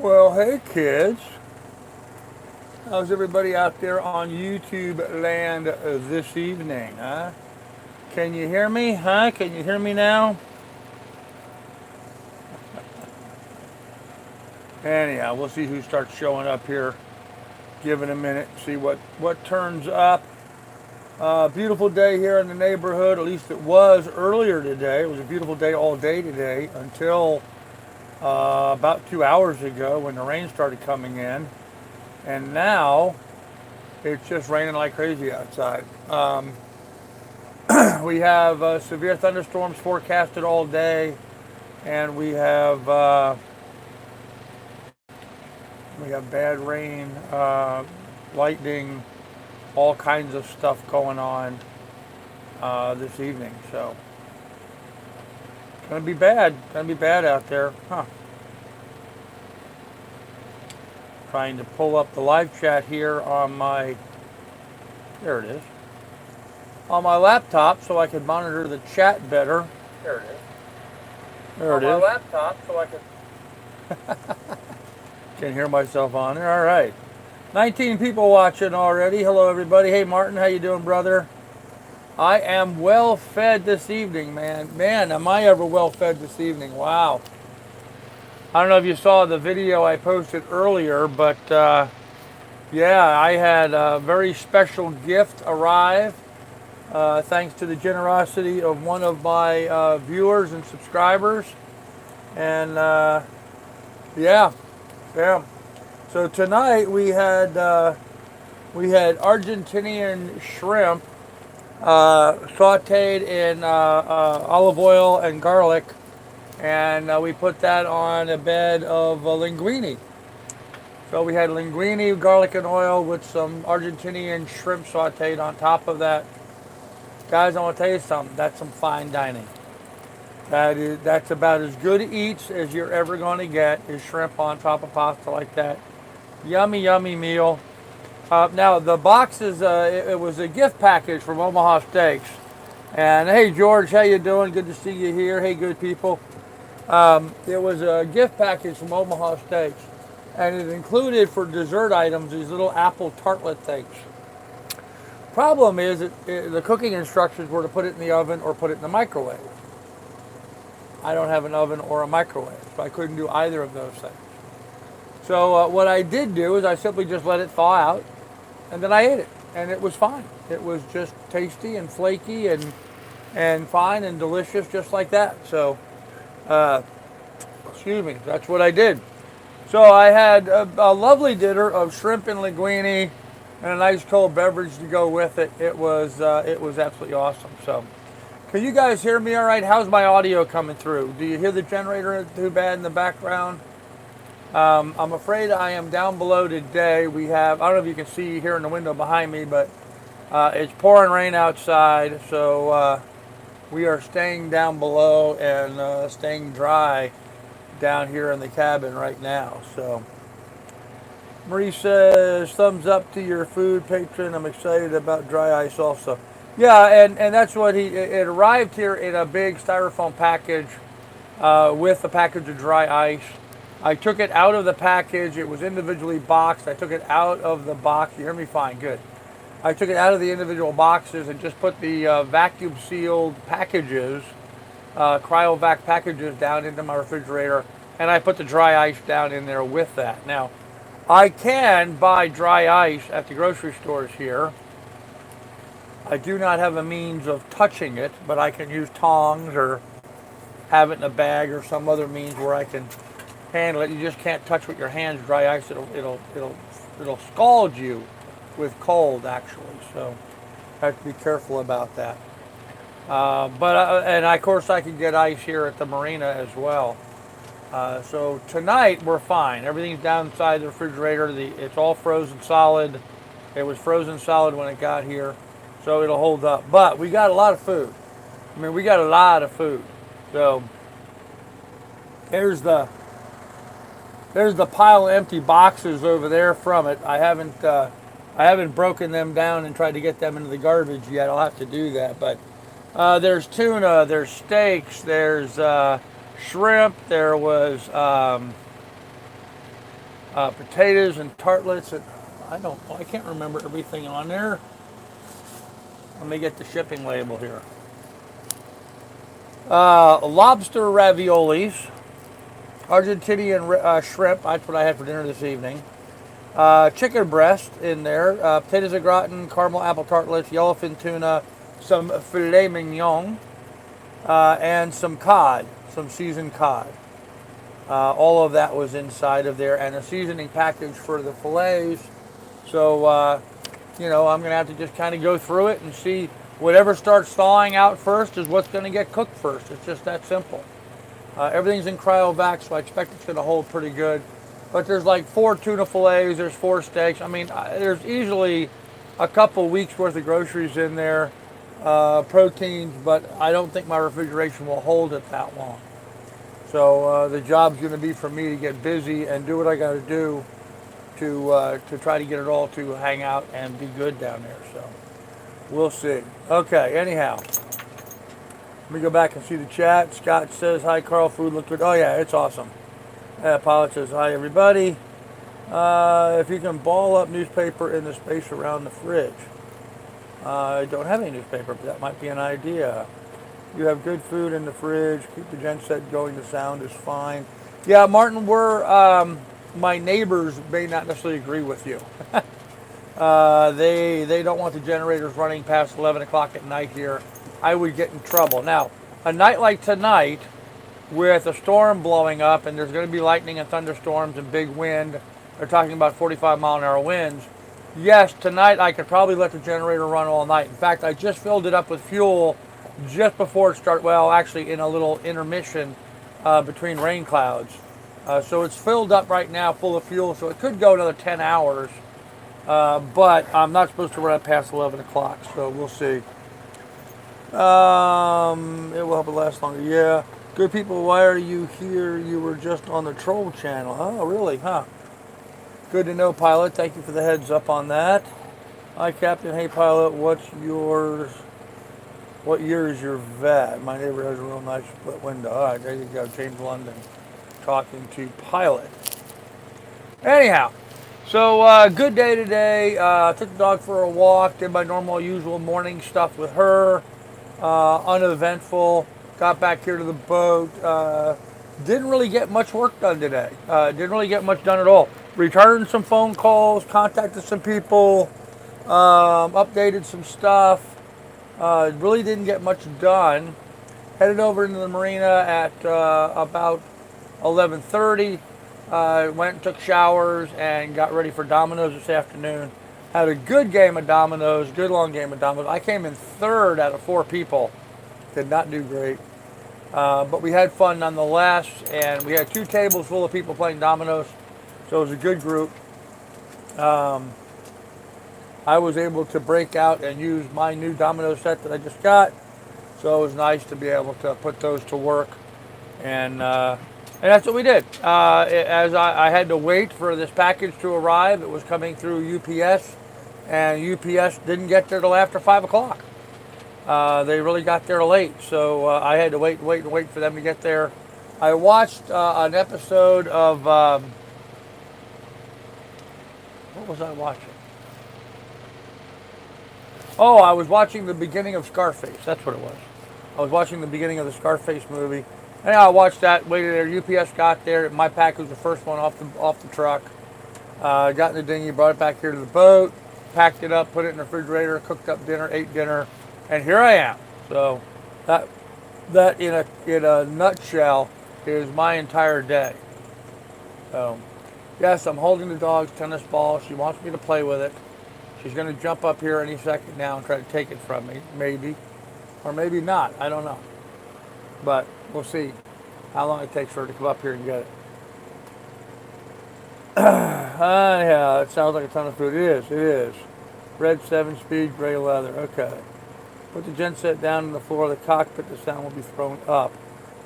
Well, hey kids. How's everybody out there on YouTube land this evening, huh? Can you hear me, huh? Can you hear me now? Anyhow, we'll see who starts showing up here. Give it a minute, see what turns up. Beautiful day here in the neighborhood. At least it was earlier today. It was a beautiful day all day today until about 2 hours ago when the rain started coming in. And now it's just raining like crazy outside. We have severe thunderstorms forecasted all day, and we have bad rain, lightning, all kinds of stuff going on this evening. So it's gonna be bad. Gonna be bad out there, huh? Trying to pull up the live chat here on my. There it is. On my laptop so I can monitor the chat better. There it is. There it is. On my laptop so I can hear myself on there. All right. 19 people watching already. Hello, everybody. Hey, Martin. How you doing, brother? I am well fed this evening, man. Man, am I ever well fed this evening. Wow. I don't know if you saw the video I posted earlier, but yeah, I had a very special gift arrive. Thanks to the generosity of one of my viewers and subscribers. And yeah, yeah. So tonight we had Argentinian shrimp sautéed in olive oil and garlic, and we put that on a bed of linguine. So we had linguine, garlic, and oil with some Argentinian shrimp sautéed on top of that. Guys, I want to tell you something. That's some fine dining. That's about as good eats as you're ever going to get is shrimp on top of pasta like that. Yummy, yummy meal. Now the box is it was a gift package from Omaha Steaks. And hey George, how you doing? Good to see you here. Hey, good people. It was a gift package from Omaha Steaks, and it included for dessert items these little apple tartlet things. Problem is the cooking instructions were to put it in the oven or put it in the microwave. I don't have an oven or a microwave, so I couldn't do either of those things. So what I did do is I simply just let it thaw out, and then I ate it, and it was fine. It was just tasty and flaky and fine and delicious, just like that. So, excuse me, that's what I did. So I had a lovely dinner of shrimp and linguine and a nice cold beverage to go with it. It was absolutely awesome. So, can you guys hear me all right? How's my audio coming through? Do you hear the generator too bad in the background? I'm afraid I am down below today. We have, I don't know if you can see here in the window behind me, but it's pouring rain outside. So we are staying down below and staying dry down here in the cabin right now. So Marie says, thumbs up to your food patron. I'm excited about dry ice also. Yeah, and that's what it arrived here in a big styrofoam package with a package of dry ice. I took it out of the package. It was individually boxed. I took it out of the box. You hear me fine? Good. I took it out of the individual boxes and just put the vacuum sealed packages, cryovac packages down into my refrigerator, and I put the dry ice down in there with that. Now, I can buy dry ice at the grocery stores here. I do not have a means of touching it, but I can use tongs or have it in a bag or some other means where I can handle it. You just can't touch with your hands dry ice. It'll scald you with cold actually. So have to be careful about that. And of course I can get ice here at the marina as well. So tonight we're fine. Everything's down inside the refrigerator. It's all frozen solid. It was frozen solid when it got here, so it'll hold up. But we got a lot of food. I mean, we got a lot of food. So there's the pile of empty boxes over there from it. I haven't broken them down and tried to get them into the garbage yet. I'll have to do that. But there's tuna, there's steaks, there's shrimp. There was Potatoes and tartlets. And I can't remember everything on there. Let me get the shipping label here. Lobster raviolis, Argentinian shrimp. That's what I had for dinner this evening. Chicken breast in there. Potatoes au gratin, caramel apple tartlets, yellowfin tuna, some filet mignon, and some cod, some seasoned cod. All of that was inside of there, and a seasoning package for the fillets. So, I'm going to have to just kind of go through it and see whatever starts thawing out first is what's going to get cooked first. It's just that simple. Everything's in cryovac, so I expect it's going to hold pretty good. But there's like 4 tuna fillets, there's 4 steaks. I mean, there's easily a couple weeks worth of groceries in there, proteins, but I don't think my refrigeration will hold it that long. So the job's going to be for me to get busy and do what I got to do to try to get it all to hang out and be good down there. So we'll see. Okay, anyhow, let me go back and see the chat. Scott says, hi, Carl, food looked good. Oh, yeah, it's awesome. Pilot says, hi, everybody. If you can ball up newspaper in the space around the fridge. I don't have any newspaper, but that might be an idea. You have good food in the fridge. Keep the gen set going. The sound is fine. Yeah, Martin, my neighbors may not necessarily agree with you. They don't want the generators running past 11 o'clock at night here. I would get in trouble. Now, a night like tonight, with a storm blowing up, and there's going to be lightning and thunderstorms and big wind, they're talking about 45-mile-an-hour winds. Yes, tonight I could probably let the generator run all night. In fact, I just filled it up with fuel just before it started, well, actually in a little intermission between rain clouds. So it's filled up right now, full of fuel, so it could go another 10 hours. But I'm not supposed to run it past 11 o'clock, so we'll see. It will help it last longer. Yeah. Good people, why are you here? You were just on the troll channel. Oh, really? Huh. Good to know, Pilot. Thank you for the heads up on that. Hi, Captain. Hey, Pilot. What year is your vet? My neighbor has a real nice split window. All right, there you go. James London talking to Pilot. Anyhow, so good day today. Took the dog for a walk. Did my normal, usual morning stuff with her. Uneventful. Got back here to the boat. Didn't really get much work done today. Didn't really get much done at all. Returned some phone calls, contacted some people, updated some stuff. Really didn't get much done. Headed over into the marina at about 11:30. Went and took showers and got ready for dominoes this afternoon. Had a good game of dominoes, good long game of dominoes. I came in third out of 4 people. Did not do great. But we had fun nonetheless, and we had 2 tables full of people playing dominoes, so it was a good group. I was able to break out and use my new domino set that I just got, so it was nice to be able to put those to work, and that's what we did. As I had to wait for this package to arrive, it was coming through UPS, and UPS didn't get there till after 5 o'clock. They really got there late, so I had to wait for them to get there. I watched an episode of, what was I watching? Oh, I was watching the beginning of Scarface. That's what it was. I was watching the beginning of the Scarface movie. And I watched that, waited there. UPS got there. My pack was the first one off the truck. Got in the dinghy, brought it back here to the boat, packed it up, put it in the refrigerator, cooked up dinner, ate dinner, and here I am. So that in a nutshell is my entire day. So yes, I'm holding the dog's tennis ball. She wants me to play with it. She's going to jump up here any second now and try to take it from me, maybe. Or maybe not, I don't know. But we'll see how long it takes for her to come up here and get it. Yeah, it sounds like a ton of food. It is. Red 7-speed, gray leather, okay. Put the genset down on the floor of the cockpit, the sound will be thrown up.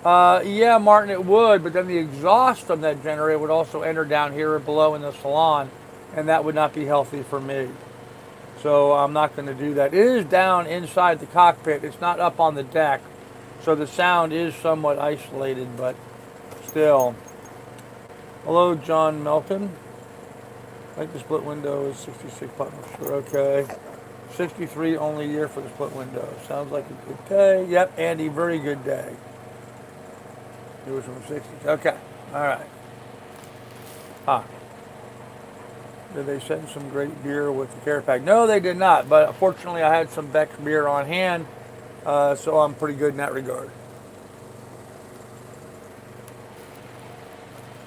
Yeah, Martin, it would, but then the exhaust from that generator would also enter down here below in the salon, and that would not be healthy for me. So I'm not going to do that. It is down inside the cockpit. It's not up on the deck. So the sound is somewhat isolated, but still. Hello, John Melton. think the split window is 66 button. Sure, okay. 63 only year for the split window. Sounds like a good day. Yep, Andy, very good day. It was from 60s. Okay, all right. Ah, did they send some great beer with the care pack? No, they did not. But fortunately, I had some Beck's beer on hand, so I'm pretty good in that regard.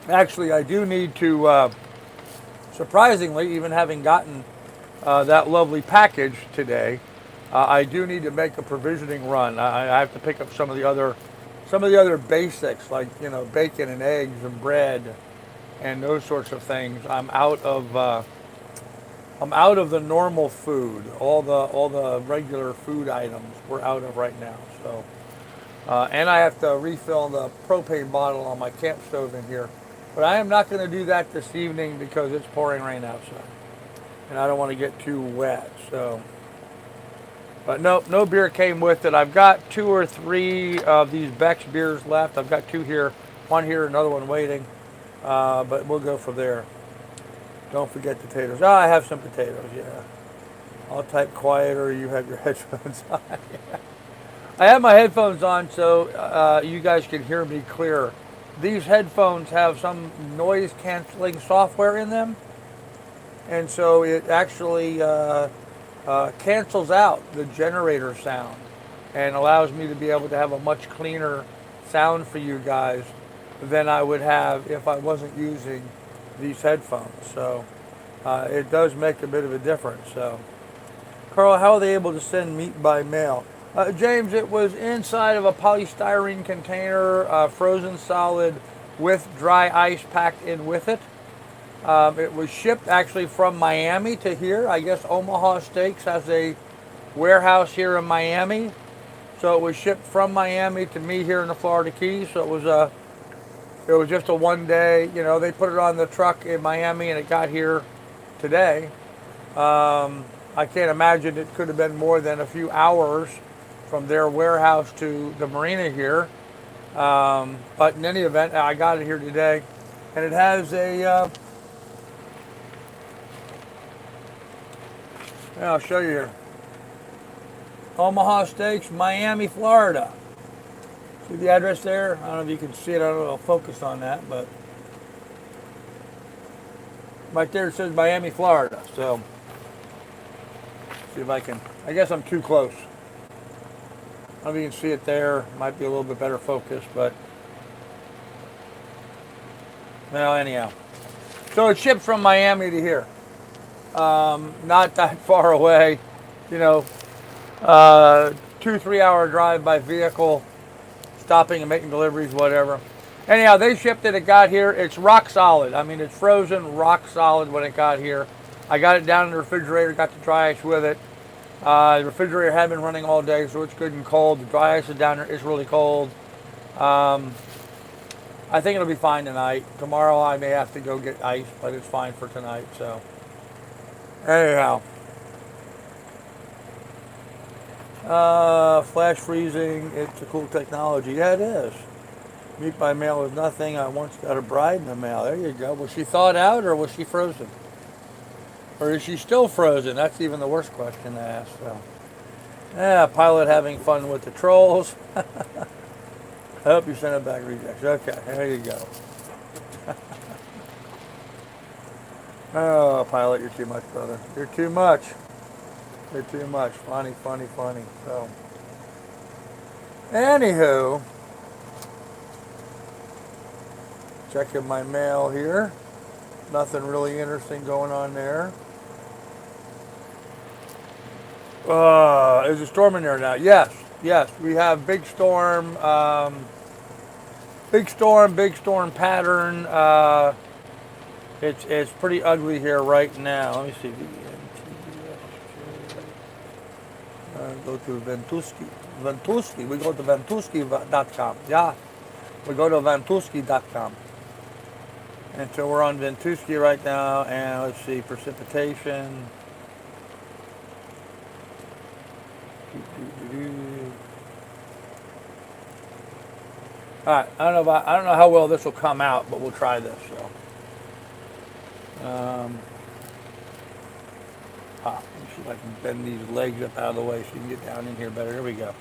Actually, I do need to, surprisingly, even having gotten that lovely package today, I do need to make a provisioning run. I have to pick up some of the other basics like bacon and eggs and bread and those sorts of things. I'm out of the normal food. All the regular food items we're out of right now. So and I have to refill the propane bottle on my camp stove in here. But I am not going to do that this evening because it's pouring rain outside, and I don't want to get too wet. So, but no beer came with it. I've got 2 or 3 of these Beck's beers left. I've got 2 here, one here, another one waiting. But we'll go from there. Don't forget potatoes. Oh, I have some potatoes. Yeah. I'll type quieter. You have your headphones on. Yeah. I have my headphones on so you guys can hear me clear. These headphones have some noise canceling software in them, and so it actually cancels out the generator sound and allows me to be able to have a much cleaner sound for you guys than I would have if I wasn't using these headphones. So it does make a bit of a difference. So, Carl, how are they able to send meat by mail? James, it was inside of a polystyrene container, frozen solid with dry ice packed in with it. It was shipped actually from Miami to here. I guess Omaha Steaks has a warehouse here in Miami. So it was shipped from Miami to me here in the Florida Keys. So it was just a one day, they put it on the truck in Miami and it got here today. I can't imagine it could have been more than a few hours from their warehouse to the marina here. But in any event, I got it here today. And it has I'll show you here. Omaha Steaks, Miami, Florida. See the address there? I don't know if you can see it. I don't know if I'll focus on that, but right there it says Miami, Florida. So, see if I can. I guess I'm too close. I don't know if you can see it there. Might be a little bit better focus, but well, anyhow. So it shipped from Miami to here. Not that far away. 2-3 hour drive by vehicle, stopping and making deliveries, whatever. Anyhow, they shipped it. It got here. It's rock solid. I mean, it's frozen, rock solid when it got here. I got it down in the refrigerator, got the dry ice with it. The refrigerator had been running all day, so it's good and cold. The dry ice is down there. It's really cold. I think it'll be fine tonight. Tomorrow I may have to go get ice, but it's fine for tonight. So, anyhow. Flash freezing, it's a cool technology. Yeah, it is. Meat by mail is nothing. I once got a bride in the mail. There you go. Was she thawed out or was she frozen? Or is she still frozen? That's even the worst question to ask. So, yeah, pilot having fun with the trolls. I hope you sent it back rejects. Okay, there you go. Oh, pilot, you're too much, brother. You're too much. You're too much. Funny. So, anywho, checking my mail here. Nothing really interesting going on there. Is a storm in there now? Yes. We have big storm. Big storm pattern. It's pretty ugly here right now. Let me see. Go to Ventuski. We go to Ventuski.com. Yeah, we go to Ventuski.com. And so we're on Ventuski right now, and let's see, precipitation. All right, I don't know how well this will come out, but we'll try this. So, pop. Let me see if I can bend these legs up out of the way so you can get down in here better. Here we go.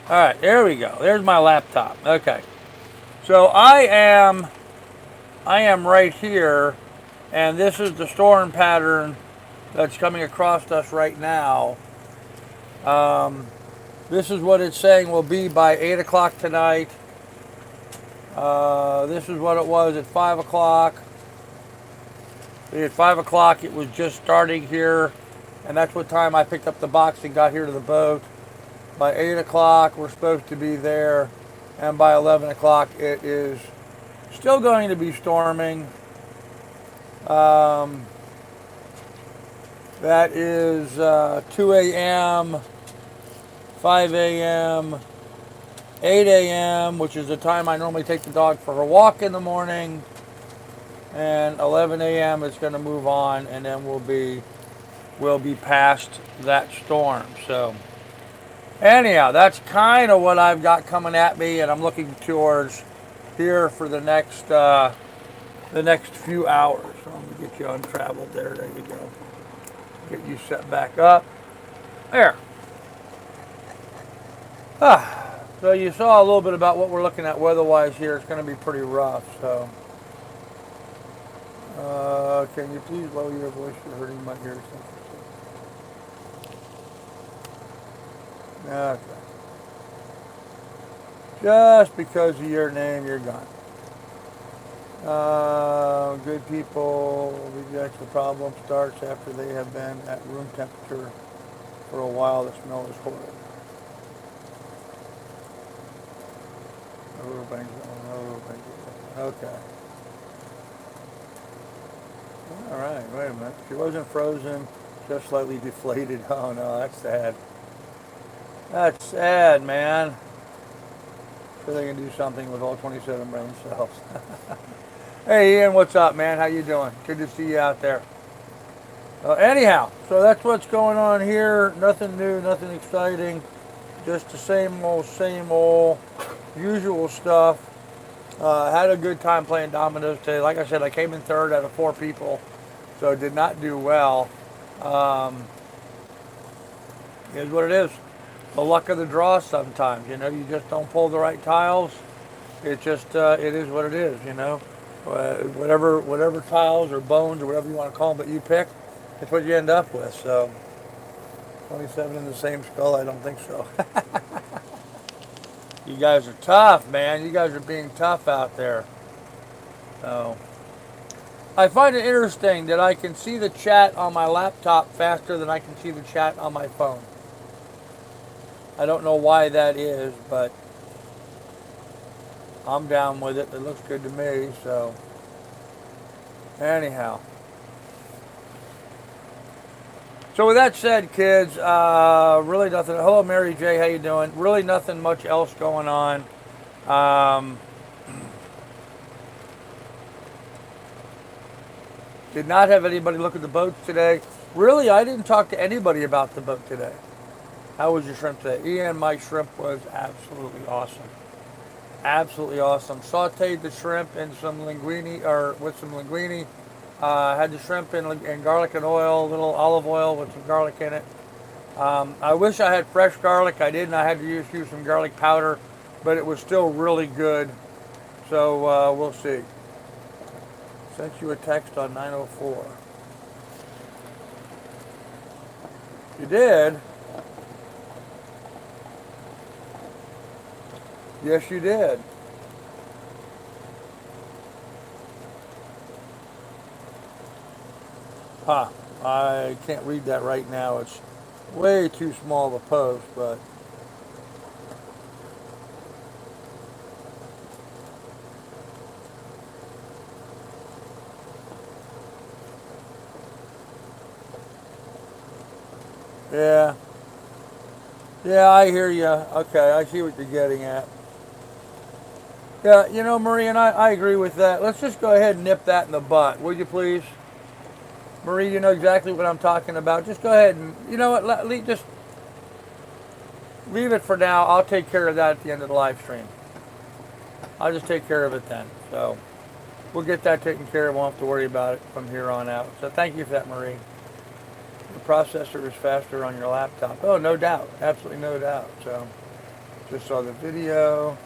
All right, there we go. There's my laptop. Okay. So I am right here, and this is the storm pattern that's coming across us right now. This is what it's saying will be by 8 o'clock tonight. This is what it was at 5 o'clock. At 5 o'clock, it was just starting here, and that's what time I picked up the box and got here to the boat. By 8 o'clock, we're supposed to be there, and by 11 o'clock, it is still going to be storming. That is 2 a.m., 5 a.m., 8 a.m., which is the time I normally take the dog for her walk in the morning, and 11 a.m. it's going to move on, and then we'll be past that storm. So anyhow, that's kind of what I've got coming at me, and I'm looking towards here for the next few hours. So let me get you untraveled there. There you go. Get you set back up. There. So you saw a little bit about what we're looking at weather-wise here. It's going to be pretty rough. So can you please lower your voice? You're hurting my ears. Okay. Just because of your name, you're gone. Good people reject the problem starts after they have been at room temperature for a while. The smell is horrible. Okay. All right, wait a minute. She wasn't frozen, just slightly deflated. Oh no, that's sad. That's sad, man. Sure they can do something with all 27 brain cells. Hey Ian, what's up, man? How you doing? Good to see you out there. Anyhow, so that's what's going on here. Nothing new, nothing exciting. Just the same old, usual stuff. Had a good time playing dominoes today. Like I said, I came in third out of 4 people, so did not do well. Is what it is. The luck of the draw sometimes. You know, you just don't pull the right tiles. It just, it is what it is, you know. Whatever tiles or bones or whatever you want to call them that you pick, it's what you end up with. So 27 in the same skull, I don't think so. You guys are tough, man. You guys are being tough out there. So I find it interesting that I can see the chat on my laptop faster than I can see the chat on my phone. I don't know why that is, but I'm down with it. It looks good to me, so anyhow. So with that said, kids, really nothing. Hello, Mary J. How you doing? Really nothing much else going on. Did not have anybody look at the boats today. Really, I didn't talk to anybody about the boat today. How was your shrimp today? Ian, my shrimp was absolutely awesome. Absolutely awesome. Sauteed the shrimp in some linguine, or with some linguine. Had the shrimp in garlic and oil, a little olive oil with some garlic in it. I wish I had fresh garlic. I didn't. I had to use some garlic powder, but it was still really good. So we'll see. Sent you a text on 904. You did? Yes, you did. I can't read that right now. It's way too small of a post, but yeah. Yeah, I hear you. Okay, I see what you're getting at. Yeah, you know, Marie, and I agree with that. Let's just go ahead and nip that in the butt, would you please? Marie, you know exactly what I'm talking about. Just go ahead and, you know what, just leave it for now. I'll take care of that at the end of the live stream. I'll just take care of it then. So we'll get that taken care of. Won't have to worry about it from here on out. So thank you for that, Marie. The processor is faster on your laptop. Oh, no doubt. Absolutely no doubt. So, just saw the video.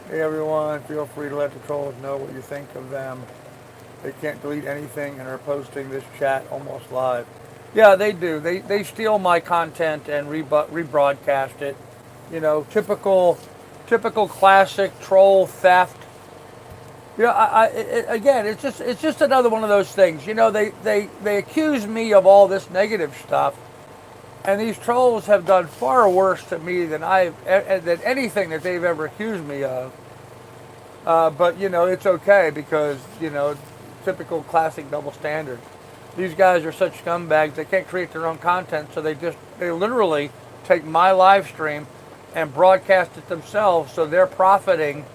Hey, everyone. Feel free to let the trolls know what you think of them. They can't delete anything and are posting this chat almost live. Yeah, they do. They steal my content and rebroadcast it. You know, typical classic troll theft. Yeah, again, it's just another one of those things. You know, they accuse me of all this negative stuff, and these trolls have done far worse to me than anything that they've ever accused me of. But you know, it's okay because you know, typical classic double standard. These guys are such scumbags. They can't create their own content, so they literally take my live stream and broadcast it themselves, so they're profiting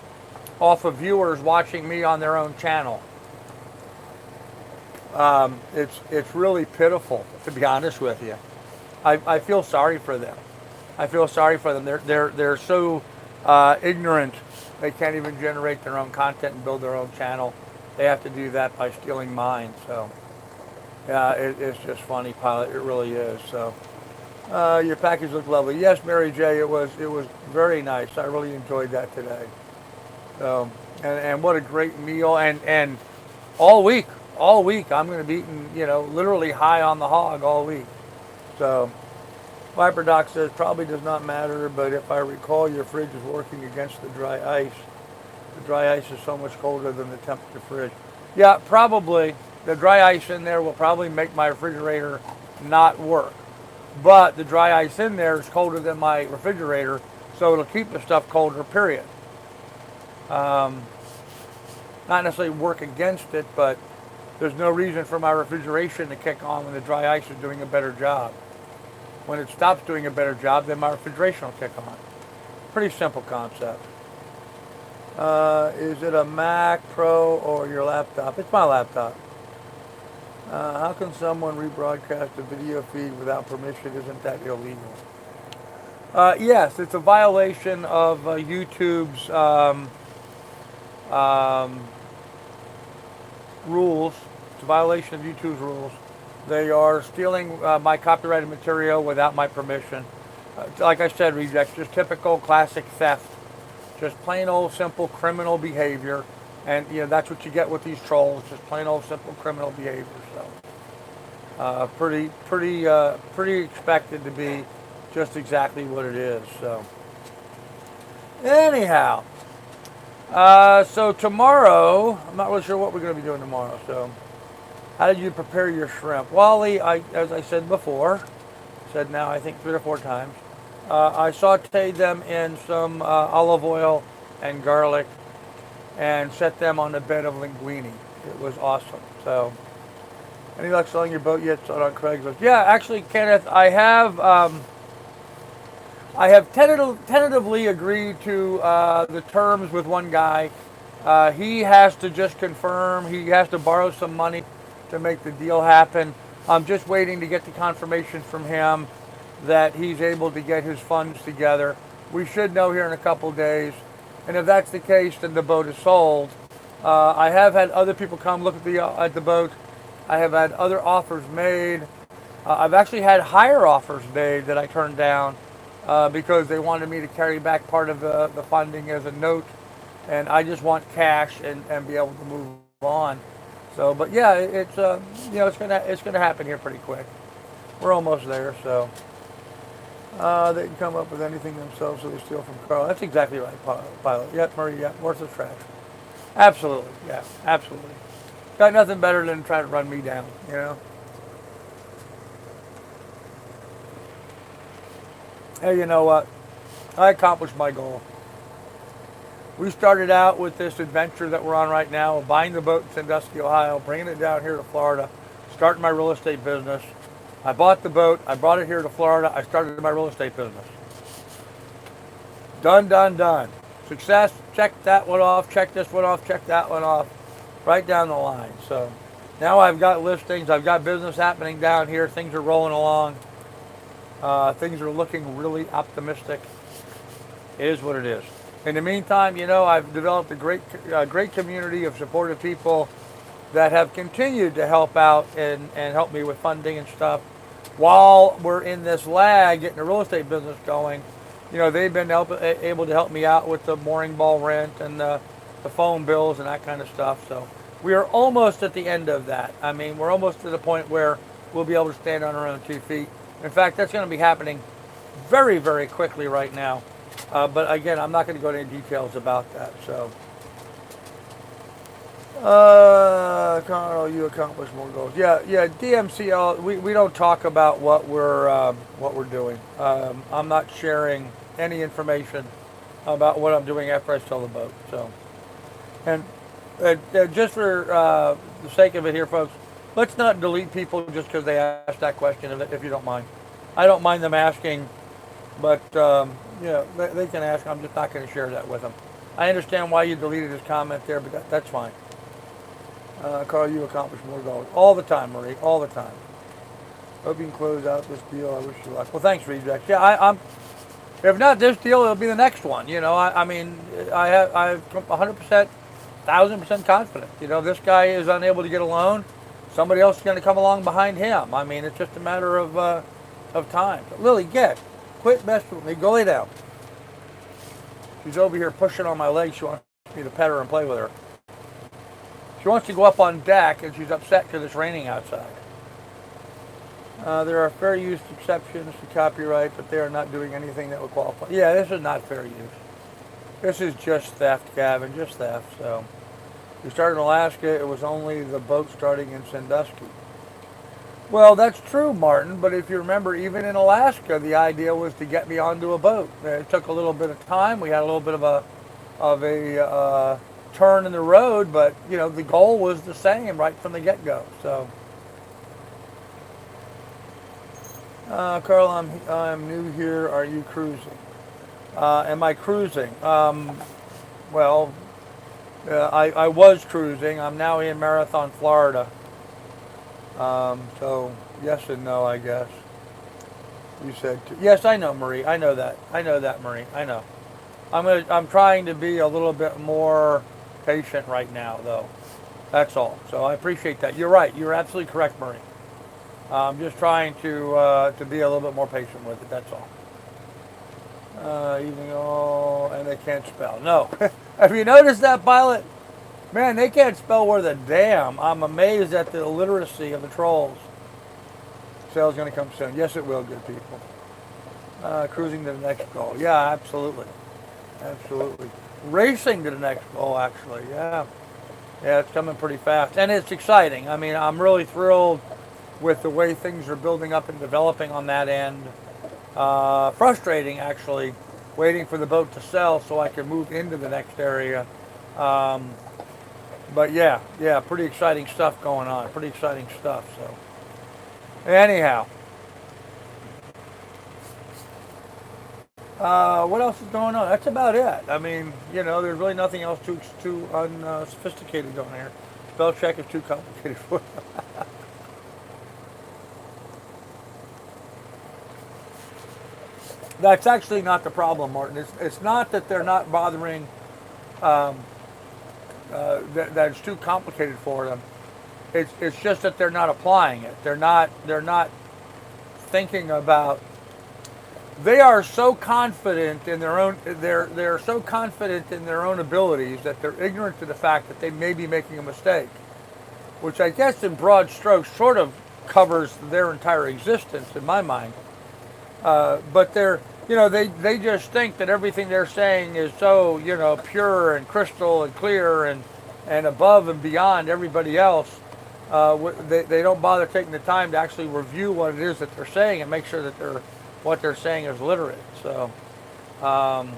off of viewers watching me on their own channel. It's really pitiful, to be honest with you. I feel sorry for them. I feel sorry for them. They're so ignorant. They can't even generate their own content and build their own channel. They have to do that by stealing mine. So yeah, it's just funny, Pilot. It really is. So your package looked lovely. Yes, Mary J. It was very nice. I really enjoyed that today. So, and what a great meal, and all week I'm going to be eating, you know, literally high on the hog all week. So, Viper Doc says probably does not matter, but if I recall, your fridge is working against the dry ice. The dry ice is so much colder than the temperature fridge. Yeah, probably the dry ice in there will probably make my refrigerator not work, but the dry ice in there is colder than my refrigerator, so it'll keep the stuff colder. Period. Not necessarily work against it, but there's no reason for my refrigeration to kick on when the dry ice is doing a better job. When it stops doing a better job, then my refrigeration will kick on. Pretty simple concept. Is it a Mac Pro or your laptop? It's my laptop. How can someone rebroadcast a video feed without permission? Isn't that illegal? Yes, it's a violation of YouTube's rules. It's a violation of YouTube's rules. They are stealing my copyrighted material without my permission. Like I said, Reject, just typical classic theft. Just plain old simple criminal behavior. And you know, that's what you get with these trolls, just plain old simple criminal behavior. So pretty expected to be just exactly what it is. So anyhow, so tomorrow, I'm not really sure what we're going to be doing tomorrow. So how did you prepare your shrimp? Wally, as I said before, said now I think 3 or 4 times, I sauteed them in some olive oil and garlic and set them on a bed of linguine. It was awesome. So any luck selling your boat yet? Sold on Craigslist. Yeah, actually, Kenneth, I have tentatively agreed to the terms with one guy. He has to just confirm. He has to borrow some money to make the deal happen. I'm just waiting to get the confirmation from him that he's able to get his funds together. We should know here in a couple days. And if that's the case, then the boat is sold. I have had other people come look at the boat. I have had other offers made. I've actually had higher offers made that I turned down because they wanted me to carry back part of the funding as a note, and I just want cash and be able to move on. So, but yeah, it's you know, it's gonna happen here pretty quick. We're almost there. So they can come up with anything themselves, so they steal from Carl. That's exactly right, Pilot. Yep, Murray. Yep, worthless trash. Absolutely. Yeah, absolutely. Got nothing better than try to run me down. You know. Hey, you know what? I accomplished my goal. We started out with this adventure that we're on right now, buying the boat in Sandusky, Ohio, bringing it down here to Florida, starting my real estate business. I bought the boat. I brought it here to Florida. I started my real estate business. Done, done, done. Success. Check that one off. Check this one off. Check that one off. Right down the line. So now I've got listings. I've got business happening down here. Things are rolling along. Things are looking really optimistic. It is what it is. In the meantime, you know, I've developed a great community of supportive people that have continued to help out and help me with funding and stuff. while we're in this lag getting the real estate business going, they've been able to help me out with the mooring ball rent and the phone bills and that kind of stuff. So we are almost at the end of that. I mean, we're almost to the point where we'll be able to stand on our own 2 feet. In fact, that's going to be happening very, very quickly right now. But again, I'm not going to go into any details about that. So, Carl, you accomplished more goals. Yeah, DMCL. We don't talk about what we're doing. I'm not sharing any information about what I'm doing after I sell the boat. So, and just for the sake of it here, folks, let's not delete people just because they asked that question, if you don't mind. I don't mind them asking, but they can ask. I'm just not going to share that with them. I understand why you deleted his comment there, but that's fine. Carl, you accomplish more goals all the time, Marie, all the time. Hope you can close out this deal. I wish you luck. Well, thanks, Reject. Yeah, I'm. If not this deal, it'll be the next one. I mean, I'm 100%, 1,000% confident. This guy is unable to get a loan. Somebody else is going to come along behind him. I mean, it's just a matter of time. But Lily, quit messing with me. Go lay down. She's over here pushing on my leg. She wants me to pet her and play with her. She wants to go up on deck, and she's upset because it's raining outside. There are fair use exceptions to copyright, but they are not doing anything that would qualify. Yeah, this is not fair use. This is just theft, Gavin, just theft. So, we started in Alaska. It was only the boat starting in Sandusky. Well, that's true, Martin, but if you remember, even in Alaska, the idea was to get me onto a boat. It took a little bit of time. We had a little bit of a turn in the road, but the goal was the same right from the get-go. So, Carl, I'm new here. Are you cruising? Am I cruising? Well, I was cruising. I'm now in Marathon, Florida. So yes and no, I guess. You said yes. I know, Marie. I know that, Marie. I know. I'm trying to be a little bit more patient right now, though. That's all. So I appreciate that. You're right. You're absolutely correct, Marie. I'm just trying to be a little bit more patient with it. That's all. And they can't spell. No. Have you noticed that, pilot? Man, they can't spell worth a damn. I'm amazed at the illiteracy of the trolls. Sale's going to come soon. Yes, it will, good people. Cruising to the next goal. Yeah, absolutely. Absolutely. Racing to the next goal, actually. Yeah. Yeah, it's coming pretty fast. And it's exciting. I mean, I'm really thrilled with the way things are building up and developing on that end. Frustrating, actually, waiting for the boat to sell so I can move into the next area. But yeah, pretty exciting stuff going on. Pretty exciting stuff. So, anyhow, what else is going on? That's about it. I mean, there's really nothing else too unsophisticated going here. Spell check is too complicated for them. That's actually not the problem, Martin. It's not that they're not bothering. That it's too complicated for them. It's just that they're not applying it. They're not thinking about. They are so confident in their own. They're so confident in their own abilities that they're ignorant to the fact that they may be making a mistake, which I guess in broad strokes sort of covers their entire existence in my mind. But they just think that everything they're saying is so, pure and crystal and clear and above and beyond everybody else. They don't bother taking the time to actually review what it is that they're saying and make sure that what they're saying is literate. So, so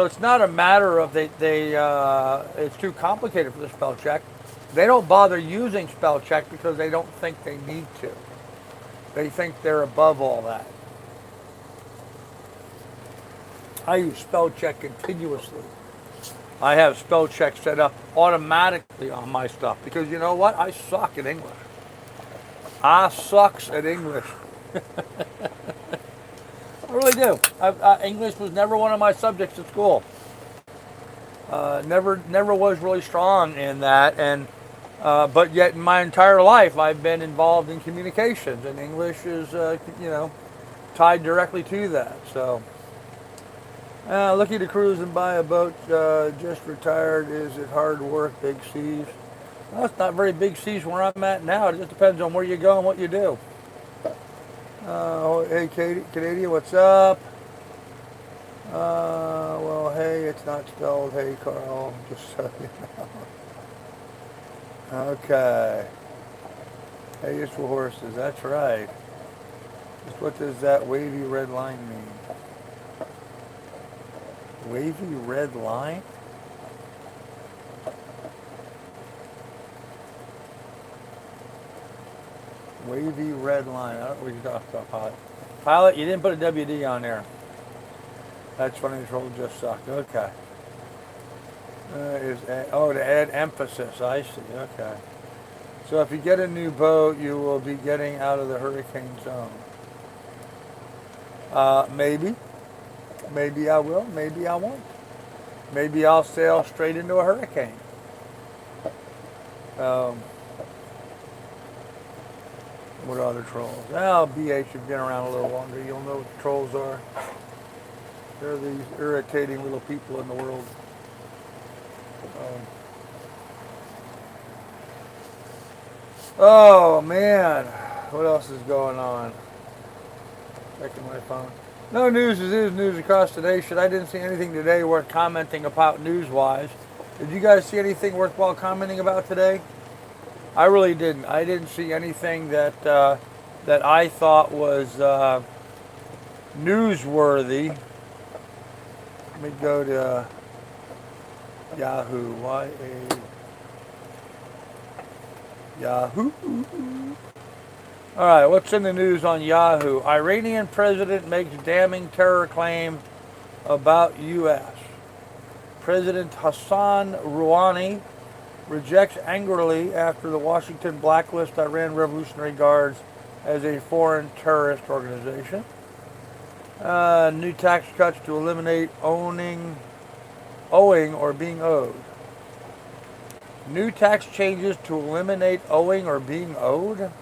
it's not a matter of it's too complicated for the spell check. They don't bother using spell check because they don't think they need to. They think they're above all that. I use spell check continuously. I have spell check set up automatically on my stuff because you know what? I suck at English. I sucks at English. I really do. English was never one of my subjects at school. Never was really strong in that, and But yet, in my entire life, I've been involved in communications, and English is, tied directly to that. So, looking to cruise and buy a boat. Just retired. Is it hard work? Big seas. Well, it's not very big seas where I'm at now. It just depends on where you go and what you do. Hey, Canadian, what's up? Well, hey, it's not spelled hey, Carl. Just so you know. Okay. Hey, it's for horses. That's right. Just what does that wavy red line mean? Wavy red line? Wavy red line. I don't know what you're talking about, Pilot. Pilot, you didn't put a WD on there. That's funny. This roll just sucked. Okay. To add emphasis. I see. Okay. So if you get a new boat, you will be getting out of the hurricane zone. Maybe. Maybe I will. Maybe I won't. Maybe I'll sail straight into a hurricane. Um, what other trolls? Well, BH, you've been around a little longer. You'll know what the trolls are. They're these irritating little people in the world. Oh, man. What else is going on? Checking my phone. No news is news across the nation. I didn't see anything today worth commenting about news-wise. Did you guys see anything worthwhile commenting about today? I really didn't. I didn't see anything that that I thought was newsworthy. Let me go to Yahoo. Yahoo. All right, what's in the news on Yahoo? Iranian president makes damning terror claim about U.S. President Hassan Rouhani rejects angrily after the Washington blacklist Iran Revolutionary Guards as a foreign terrorist organization. New tax cuts to eliminate owing or being owed. New tax changes to eliminate owing or being owed?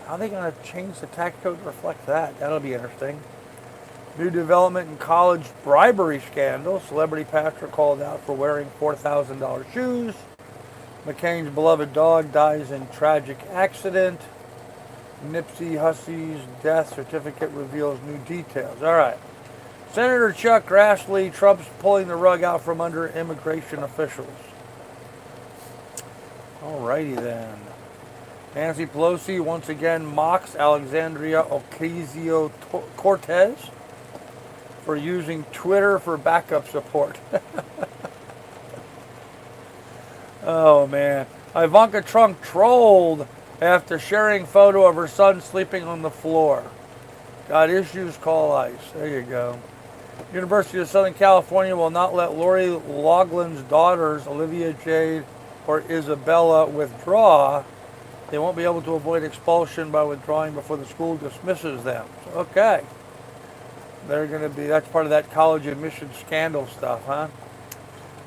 How are they going to change the tax code to reflect that? That'll be interesting. New development in college bribery scandal. Celebrity pastor called out for wearing $4,000 shoes. McCain's beloved dog dies in tragic accident. Nipsey Hussey's death certificate reveals new details. All right. Senator Chuck Grassley, Trump's pulling the rug out from under immigration officials. All righty then. Nancy Pelosi once again mocks Alexandria Ocasio-Cortez for using Twitter for backup support. Oh, man. Ivanka Trump trolled after sharing photo of her son sleeping on the floor. Got issues, call ICE. There you go. University of Southern California will not let Lori Loughlin's daughters, Olivia Jade or Isabella, withdraw. They won't be able to avoid expulsion by withdrawing before the school dismisses them. So, okay. They're going to be, that's part of that college admissions scandal stuff, huh?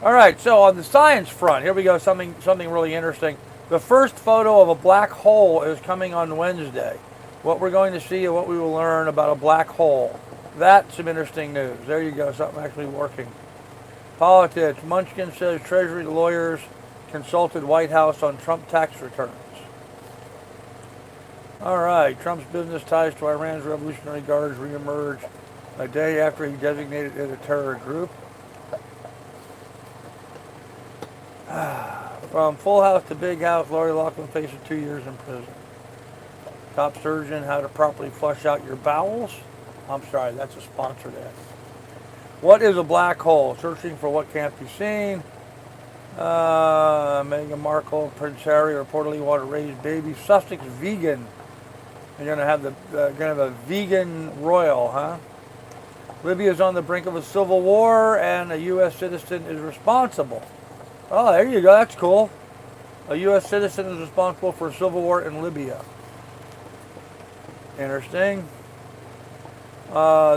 All right, so on the science front, here we go, something really interesting. The first photo of a black hole is coming on Wednesday. What we're going to see and what we will learn about a black hole. That's some interesting news. There you go, something actually working. Politics. Munchkin says Treasury lawyers consulted White House on Trump tax returns. All right, Trump's business ties to Iran's Revolutionary Guards reemerge a day after he designated it a terror group. From Full House to Big House, Lori Loughlin faces 2 years in prison. Top surgeon, how to properly flush out your bowels. I'm sorry, that's a sponsored ad. What is a black hole? Searching for what can't be seen. Meghan Markle, Prince Harry reportedly want to raise baby. Sussex vegan. You're gonna have a vegan royal, huh? Libya's on the brink of a civil war, and a U.S. citizen is responsible. Oh, there you go. That's cool. A U.S. citizen is responsible for a civil war in Libya. Interesting.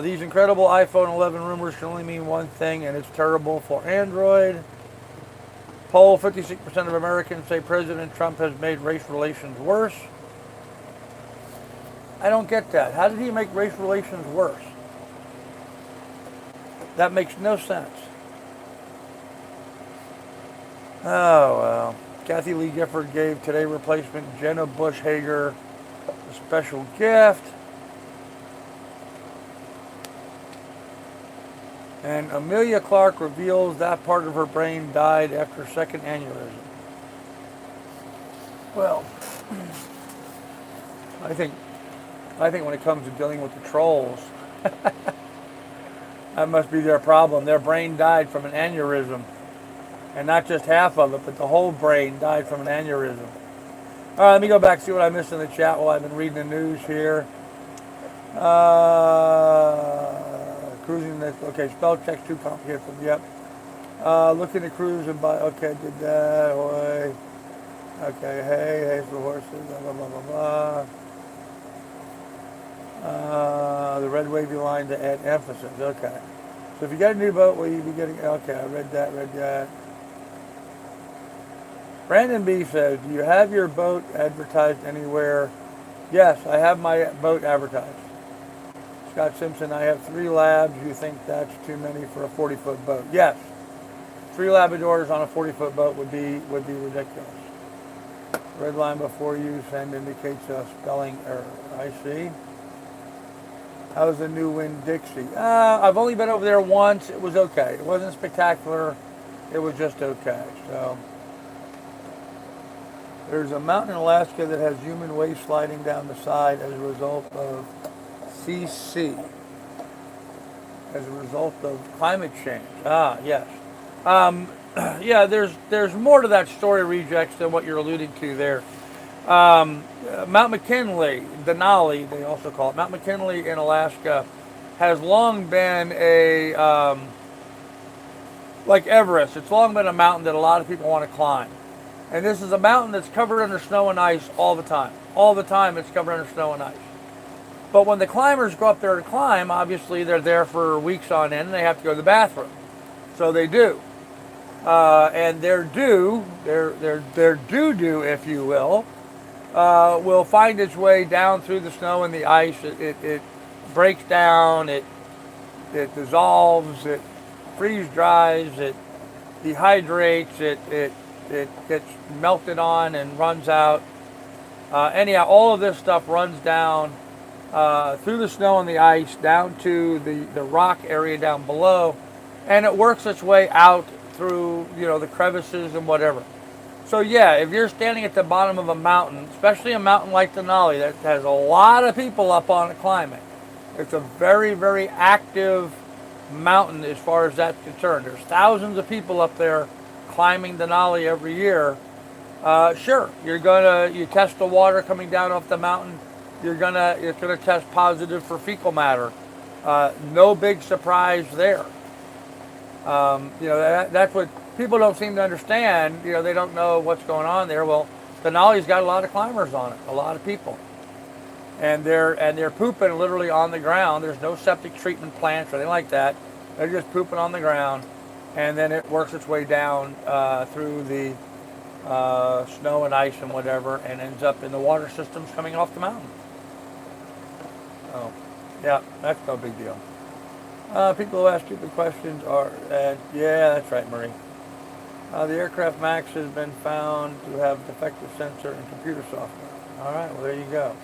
These incredible iPhone 11 rumors can only mean one thing, and it's terrible for Android. Poll, 56% of Americans say President Trump has made race relations worse. I don't get that. How did he make race relations worse? That makes no sense. Oh, well. Kathy Lee Gifford gave Today replacement Jenna Bush Hager a special gift. And Amelia Clark reveals that part of her brain died after second aneurysm. Well, I think when it comes to dealing with the trolls, that must be their problem. Their brain died from an aneurysm. And not just half of it, but the whole brain died from an aneurysm. All right, let me go back and see what I missed in the chat while I've been reading the news here. Cruising, okay, spell check's too complicated for me, yep. Looking to cruise and buy, okay, did that, boy. Okay, hey for the horses, blah, blah, blah, blah. The red wavy line to add emphasis, okay. So if you get a new boat, will you be getting, okay, I read that. Brandon B says, do you have your boat advertised anywhere? Yes, I have my boat advertised. Scott Simpson, I have 3 labs. You think that's too many for a 40-foot boat? Yes. 3 Labradors on a 40-foot boat would be ridiculous. Red line before you send indicates a spelling error. I see. How's the new Winn-Dixie? I've only been over there once. It was okay. It wasn't spectacular. It was just okay. So there's a mountain in Alaska that has human waste sliding down the side as a result of CC, as a result of climate change. Yes. Yeah, there's more to that story, Rejects, than what you're alluding to there. Mount McKinley, Denali, they also call it, Mount McKinley in Alaska, has long been like Everest, it's long been a mountain that a lot of people want to climb. And this is a mountain that's covered under snow and ice all the time. All the time it's covered under snow and ice. But when the climbers go up there to climb, obviously they're there for weeks on end and they have to go to the bathroom. So they do. And their doo, if you will find its way down through the snow and the ice. It breaks down, it dissolves, it freeze dries, it dehydrates, it gets melted on and runs out. Anyhow, all of this stuff runs down through the snow and the ice down to the rock area down below, and it works its way out through the crevices and whatever. So yeah, if you're standing at the bottom of a mountain, especially a mountain like Denali that has a lot of people up on it climbing, it's a very, very active mountain as far as that's concerned. There's thousands of people up there climbing Denali every year. Sure, you test the water coming down off the mountain. You're gonna test positive for fecal matter. No big surprise there. That's what people don't seem to understand. They don't know what's going on there. Well, Denali's got a lot of climbers on it, a lot of people, and they're pooping literally on the ground. There's no septic treatment plants or anything like that. They're just pooping on the ground, and then it works its way down through the snow and ice and whatever, and ends up in the water systems coming off the mountain. Oh, yeah, that's no big deal. People who ask stupid questions are, yeah, that's right, Marie. The aircraft MAX has been found to have defective sensor and computer software. All right, well, there you go.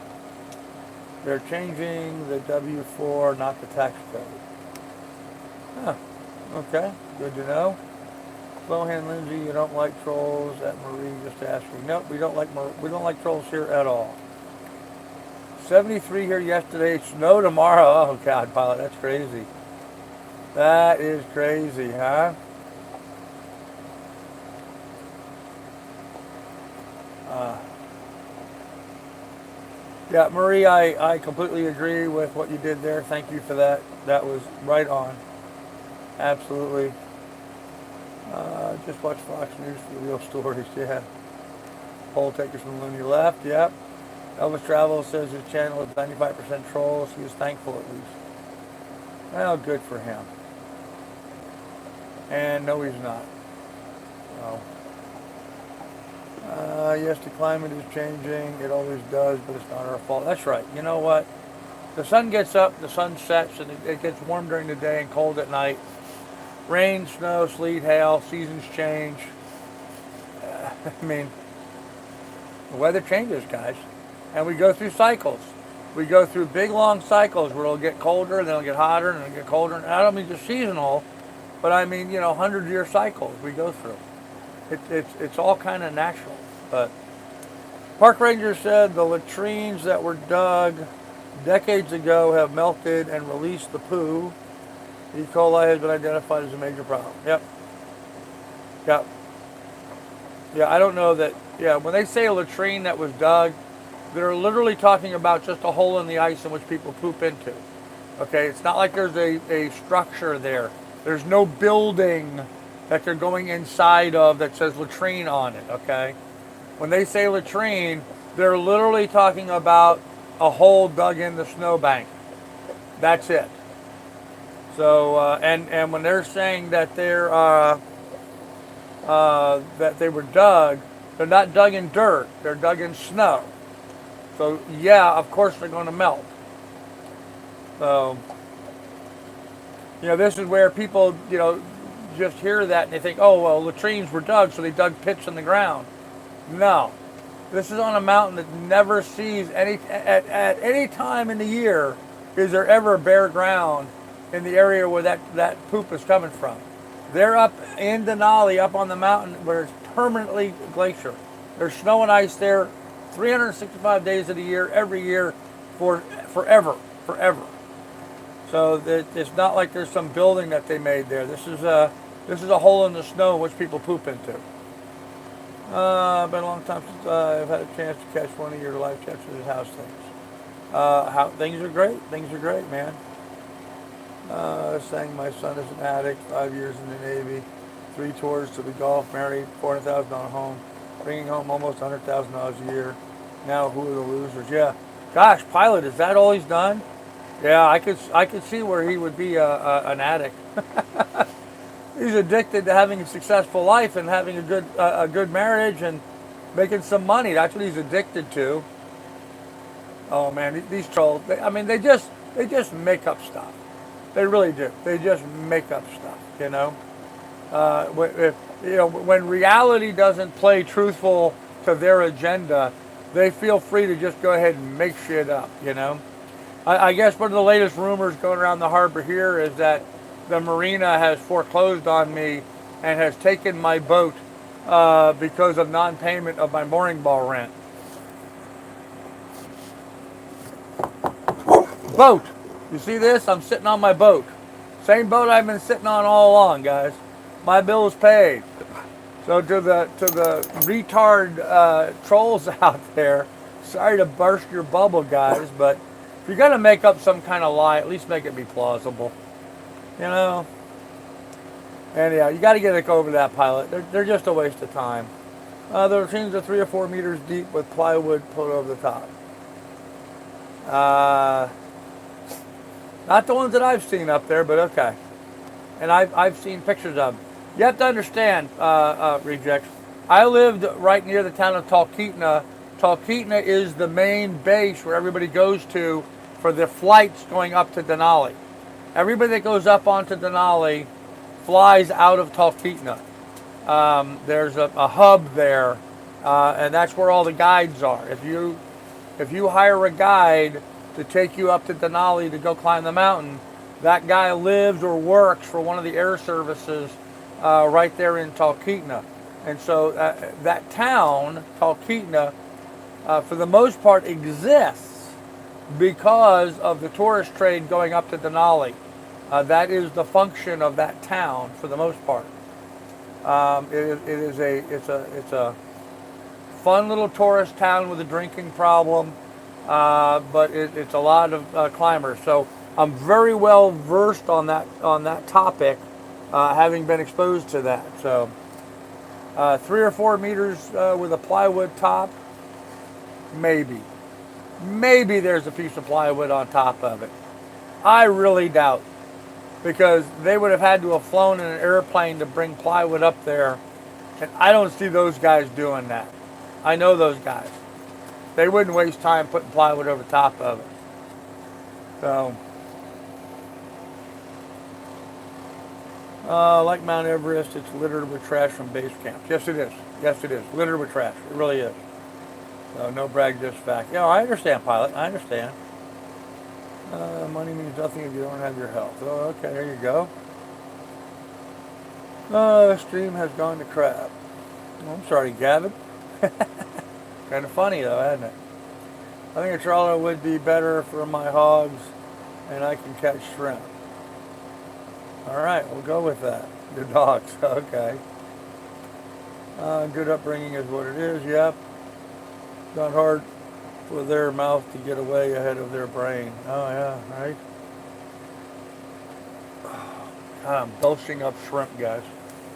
They're changing the W4, not the tax code. Huh, okay, good to know. Lohan Lindsay, you don't like trolls at Marie, just asking. Nope, we don't like trolls here at all. 73 here yesterday, snow tomorrow. Oh, God, Pilot, that's crazy. That is crazy, huh? Yeah, Marie, I completely agree with what you did there. Thank you for that. That was right on. Absolutely. Just watch Fox News for the real stories, yeah. Poll takers from Looney left, yep. Elvis Travel says his channel is 95% trolls. He is thankful at least. Well, good for him. And no, he's not. So, Yes, the climate is changing. It always does, but it's not our fault. That's right. You know what? The sun gets up, the sun sets, and it gets warm during the day and cold at night. Rain, snow, sleet, hail, seasons change. I mean, the weather changes, guys. And we go through cycles. We go through big, long cycles where it'll get colder, and then it'll get hotter, and then it'll get colder. And I don't mean just seasonal, but I mean, 100-year cycles we go through. It's all kind of natural. But park ranger said the latrines that were dug decades ago have melted and released the poo. E. coli has been identified as a major problem. Yep. Yep. Yeah, I don't know that. Yeah, when they say a latrine that was dug, they're literally talking about just a hole in the ice in which people poop into. Okay, it's not like there's a structure there. There's no building that they're going inside of that says latrine on it, okay? When they say latrine, they're literally talking about a hole dug in the snowbank. That's it. So, and when they're saying that that they were dug, they're not dug in dirt, they're dug in snow. So yeah, of course they're going to melt. So, this is where people, just hear that and they think, oh, well, latrines were dug, so they dug pits in the ground. No. This is on a mountain that never sees at any time in the year is there ever bare ground in the area where that poop is coming from. They're up in Denali, up on the mountain where it's permanently glacier. There's snow and ice there 365 days of the year, every year, forever. So it's not like there's some building that they made there. This is a hole in the snow which people poop into. Been a long time since I've had a chance to catch one of your live chats at house things. Things are great. Things are great, man. Saying my son is an addict, 5 years in the Navy, 3 tours to the Gulf, married, $400,000 home, bringing home almost $100,000 a year. Now who are the losers? Yeah. Gosh, pilot, is that all he's done? Yeah, I could see where he would be an addict. He's addicted to having a successful life and having a good marriage and making some money. That's what he's addicted to. Oh man, these trolls. They just make up stuff. They really do. They just make up stuff. When reality doesn't play truthful to their agenda, they feel free to just go ahead and make shit up. I guess one of the latest rumors going around the harbor here is that the marina has foreclosed on me and has taken my boat because of non-payment of my mooring ball rent. Boat! You see this? I'm sitting on my boat. Same boat I've been sitting on all along, guys. My bill is paid. So to the retard trolls out there, sorry to burst your bubble, guys, but if you're going to make up some kind of lie, at least make it be plausible. Anyhow, you got to get over that, pilot. They're just a waste of time. The latrines are 3 or 4 meters deep with plywood put over the top. Not the ones that I've seen up there, but okay. And I've seen pictures of them. You have to understand, rejects. I lived right near the town of Talkeetna. Talkeetna is the main base where everybody goes to for the flights going up to Denali. Everybody that goes up onto Denali flies out of Talkeetna. There's a hub there, and that's where all the guides are. If you hire a guide to take you up to Denali to go climb the mountain, that guy lives or works for one of the air services right there in Talkeetna. And so that town, Talkeetna, for the most part exists because of the tourist trade going up to Denali. That is the function of that town for the most part. It's a fun little tourist town with a drinking problem, but it's a lot of climbers. So I'm very well versed on that topic, having been exposed to that. So 3 or 4 meters with a plywood top, maybe there's a piece of plywood on top of it. I really doubt, because they would have had to have flown in an airplane to bring plywood up there, and I don't see those guys doing that. I know those guys. They wouldn't waste time putting plywood over top of it. So, like Mount Everest, it's littered with trash from base camps. Yes, it is. Yes, it is. Littered with trash. It really is. So, no brag, just fact. Yeah, I understand, pilot. I understand. Money means nothing if you don't have your health. Oh, okay, there you go. Stream has gone to crap. Oh, I'm sorry, Gavin. Kind of funny, though, isn't it? I think a trawler would be better for my hogs, and I can catch shrimp. All right, we'll go with that. Your dogs, okay. Good upbringing is what it is, yep. Not hard for their mouth to get away ahead of their brain. Oh, yeah, right? God, I'm belching up shrimp, guys.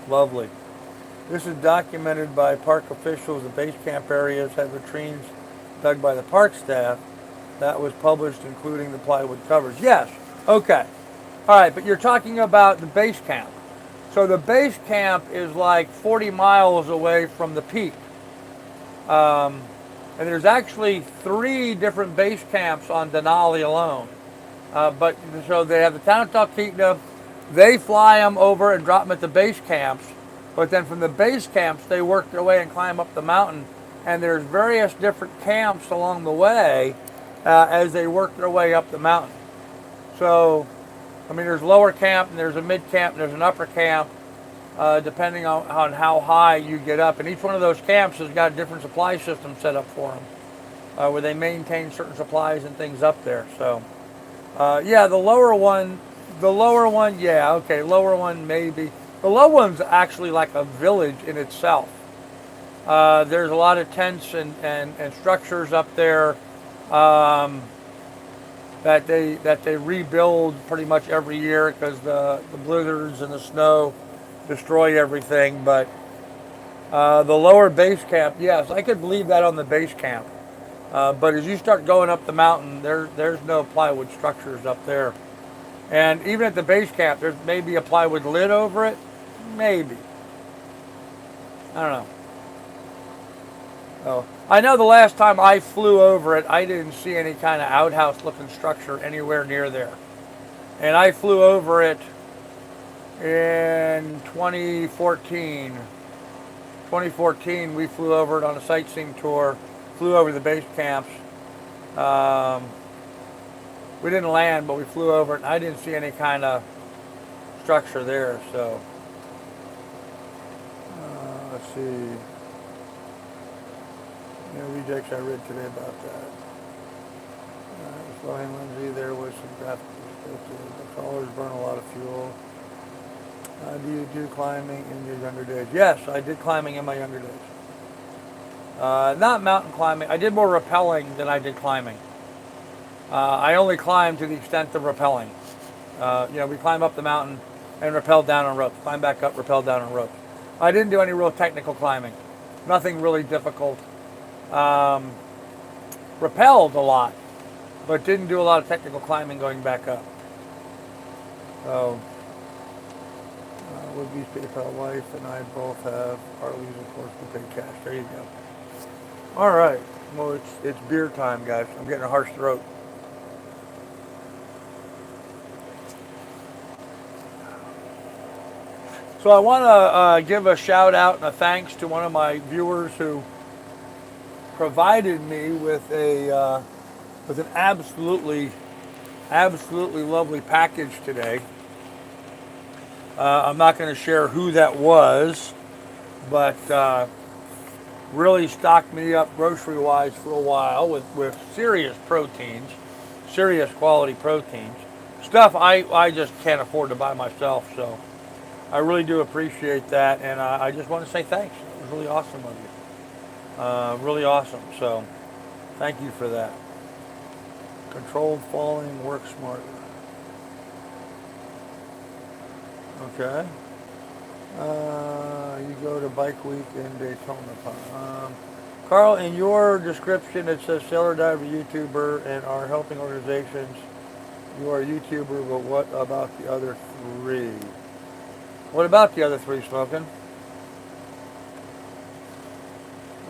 Lovely. This is documented by park officials. The base camp areas had latrines dug by the park staff. That was published, including the plywood covers. Yes, okay. All right, but you're talking about the base camp. So the base camp is like 40 miles away from the peak. And there's actually 3 different base camps on Denali alone. But so they have the town of Talkeetna. They fly them over and drop them at the base camps. But then from the base camps, they work their way and climb up the mountain. And there's various different camps along the way as they work their way up the mountain. So, I mean, there's lower camp, and there's a mid camp, and there's an upper camp, depending on how high you get up. And each one of those camps has got a different supply system set up for them, where they maintain certain supplies and things up there. So, yeah, the lower one, yeah, okay, lower one maybe. The low one's actually like a village in itself. There's a lot of tents and structures up there that they rebuild pretty much every year because the blizzards and the snow destroy everything. But the lower base camp, yes, I could believe that on the base camp. But as you start going up the mountain, there's no plywood structures up there. And even at the base camp, there's maybe a plywood lid over it. Maybe. I don't know. Oh, I know the last time I flew over it, I didn't see any kind of outhouse-looking structure anywhere near there. And I flew over it in 2014. 2014, we flew over it on a sightseeing tour, flew over the base camps. We didn't land, but we flew over it, and I didn't see any kind of structure there, so. Let's see. Rejects I read today about that. Flowing Lindsay, there was some graphics. The trawlers burn a lot of fuel. Do you do climbing in your younger days? Yes, I did climbing in my younger days. Not mountain climbing. I did more rappelling than I did climbing. I only climbed to the extent of rappelling. We climb up the mountain and rappel down on ropes. Climb back up, rappel down on ropes. I didn't do any real technical climbing. Nothing really difficult. Rappelled a lot, but didn't do a lot of technical climbing going back up. So, would-be PayPal wife and I both have Harleys, of course, we pay cash. There you go. All right. Well, it's beer time, guys. I'm getting a harsh throat. So I want to give a shout out and a thanks to one of my viewers who provided me with an absolutely lovely package today. I'm not going to share who that was, but really stocked me up grocery-wise for a while with serious proteins, serious quality proteins, stuff I just can't afford to buy myself. So I really do appreciate that, and I just want to say thanks. It was really awesome of you. Really awesome. So thank you for that. Controlled falling, work smarter. Okay. You go to Bike Week in Daytona. Carl, in your description it says sailor diver YouTuber and are helping organizations. You are a YouTuber, but what about the other 3? What about the other 3, Smoking?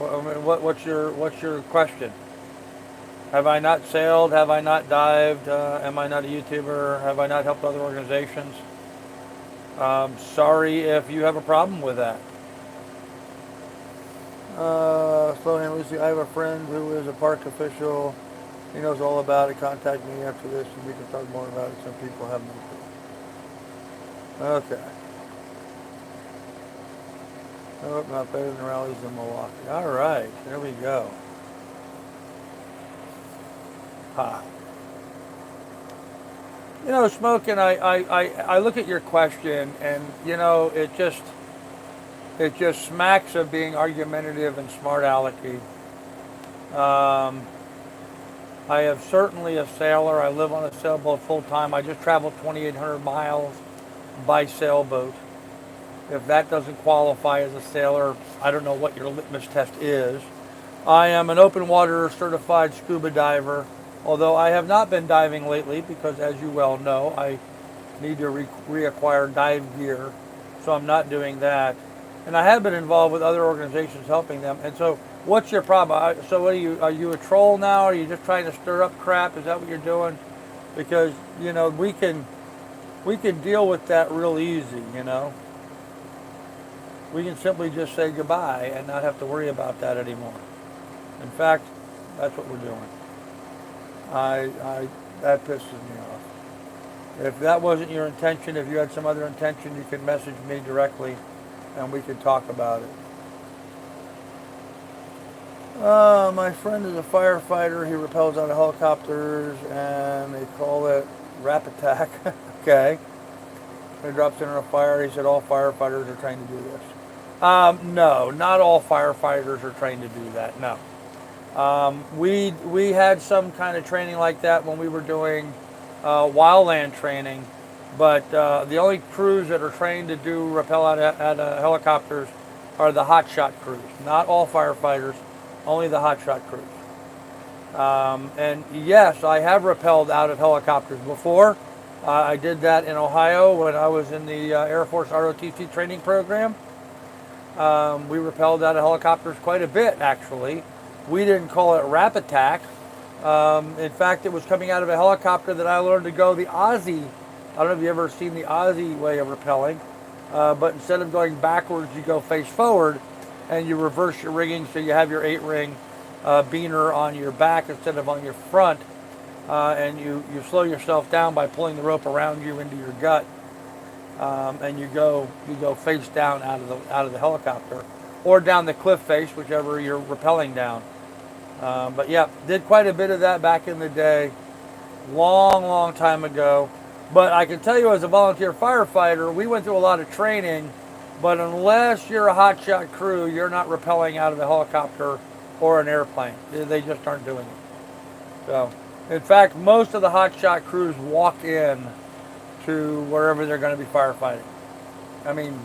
What's your question? Have I not sailed? Have I not dived? Am I not a YouTuber? Have I not helped other organizations? Sorry if you have a problem with that. Slowhand Lucy, I have a friend who is a park official. He knows all about it. Contact me after this and we can talk more about it. Some people have no clue. Okay. Oh, not better than rallies in Milwaukee. All right, there we go. Ha. You know, Smoking, I look at your question and, you know, it just smacks of being argumentative and smart alecky. Um, I am certainly a sailor. I live on a sailboat full time. I just traveled 2,800 miles by sailboat. If that doesn't qualify as a sailor, I don't know what your litmus test is. I am an open water certified scuba diver, although I have not been diving lately because, as you well know, I need to reacquire dive gear, so I'm not doing that. And I have been involved with other organizations helping them. And so, what's your problem? So, what are you? Are you a troll now? Are you just trying to stir up crap? Is that what you're doing? Because you know we can deal with that real easy. You know, we can simply just say goodbye and not have to worry about that anymore. In fact, that's what we're doing. That pisses me off. If that wasn't your intention, if you had some other intention, you could message me directly and we could talk about it. My friend is a firefighter. He rappels out of helicopters and they call it rap attack. Okay. He drops in a fire. He said all firefighters are trained to do this. No, not all firefighters are trained to do that. No. We had some kind of training like that when we were doing wildland training, but the only crews that are trained to do rappel out of helicopters are the hotshot crews. Not all firefighters, only the hotshot crews. And yes, I have rappelled out of helicopters before. I did that in Ohio when I was in the Air Force ROTC training program. We rappelled out of helicopters quite a bit, actually. We didn't call it rap attack. In fact, it was coming out of a helicopter that I learned to go the Aussie. I don't know if you've ever seen the Aussie way of rappelling, but instead of going backwards, you go face forward, and you reverse your rigging so you have your 8-ring beaner on your back instead of on your front, and you slow yourself down by pulling the rope around you into your gut, and you go face down out of the helicopter, or down the cliff face, whichever you're rappelling down. But yeah, did quite a bit of that back in the day, long time ago. But I can tell you, as a volunteer firefighter, we went through a lot of training, but unless you're a hotshot crew, you're not rappelling out of a helicopter or an airplane. They just aren't doing it. So, in fact, most of the hotshot crews walk in to wherever they're going to be firefighting. I mean,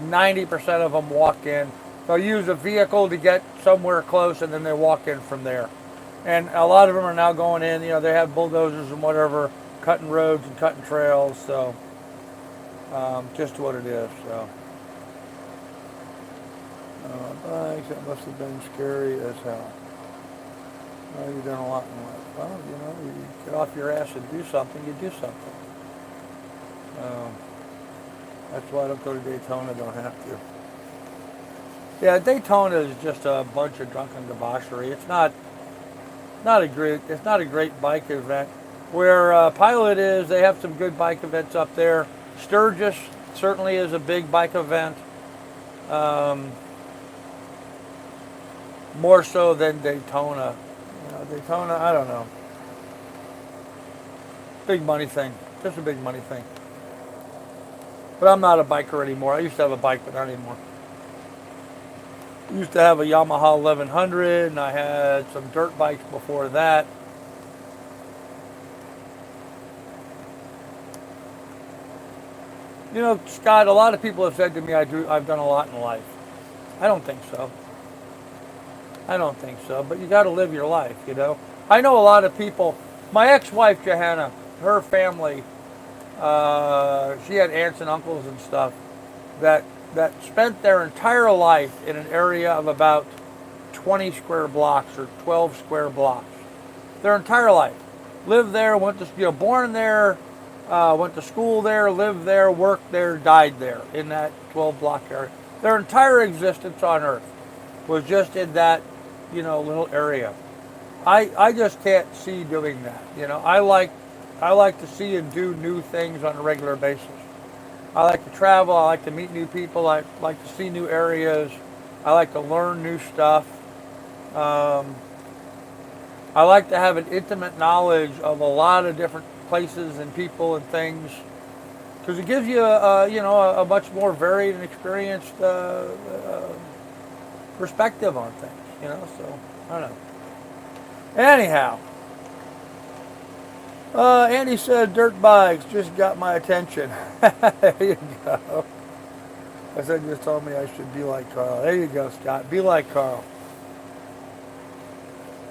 90% of them walk in. They'll use a vehicle to get somewhere close, and then they walk in from there. And a lot of them are now going in. You know, they have bulldozers and whatever, cutting roads and cutting trails. So, just what it is. So, thanks. That must have been scary as hell. Well, you've done a lot in life. Well, you know, you get off your ass and do something. You do something. That's why I don't go to Daytona. Don't have to. Yeah, Daytona is just a bunch of drunken debauchery. It's not a great bike event. Where Pilot is, they have some good bike events up there. Sturgis certainly is a big bike event. More so than Daytona. You know, Daytona, I don't know. Big money thing. Just a big money thing. But I'm not a biker anymore. I used to have a bike, but not anymore. Used to have a Yamaha 1100, and I had some dirt bikes before that. You know, Scott, a lot of people have said to me I've done a lot in life. I don't think so. But you got to live your life, you know. I know a lot of people. My ex-wife, Johanna, her family, she had aunts and uncles and stuff that spent their entire life in an area of about 20 square blocks or 12 square blocks. Their entire life. Lived there, went to, born there, went to school there, lived there, worked there, died there in that 12 block area. Their entire existence on Earth was just in that, little area. I just can't see doing that. I like to see and do new things on a regular basis. I like to travel. I like to meet new people. I like to see new areas. I like to learn new stuff. I like to have an intimate knowledge of a lot of different places and people and things, because it gives you a much more varied and experienced perspective on things. So I don't know. Anyhow, Andy said dirt bikes just got my attention. There you go. I said just told me I should be like Carl. There you go, Scott. Be like Carl.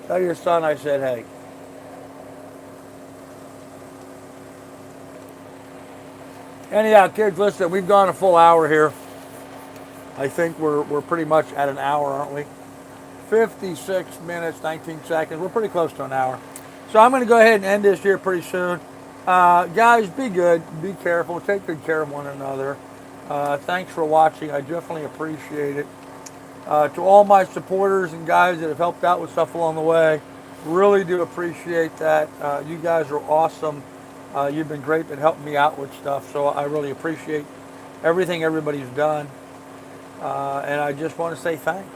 Tell your son I said hey. Anyhow, kids, listen, we've gone a full hour here. I think we're pretty much at an hour, aren't we? 56 minutes, 19 seconds. We're pretty close to an hour. So I'm going to go ahead and end this here pretty soon. Guys, be good. Be careful. Take good care of one another. Thanks for watching. I definitely appreciate it. To all my supporters and guys that have helped out with stuff along the way, really do appreciate that. You guys are awesome. You've been great at helping me out with stuff, so I really appreciate everything everybody's done. And I just want to say thanks.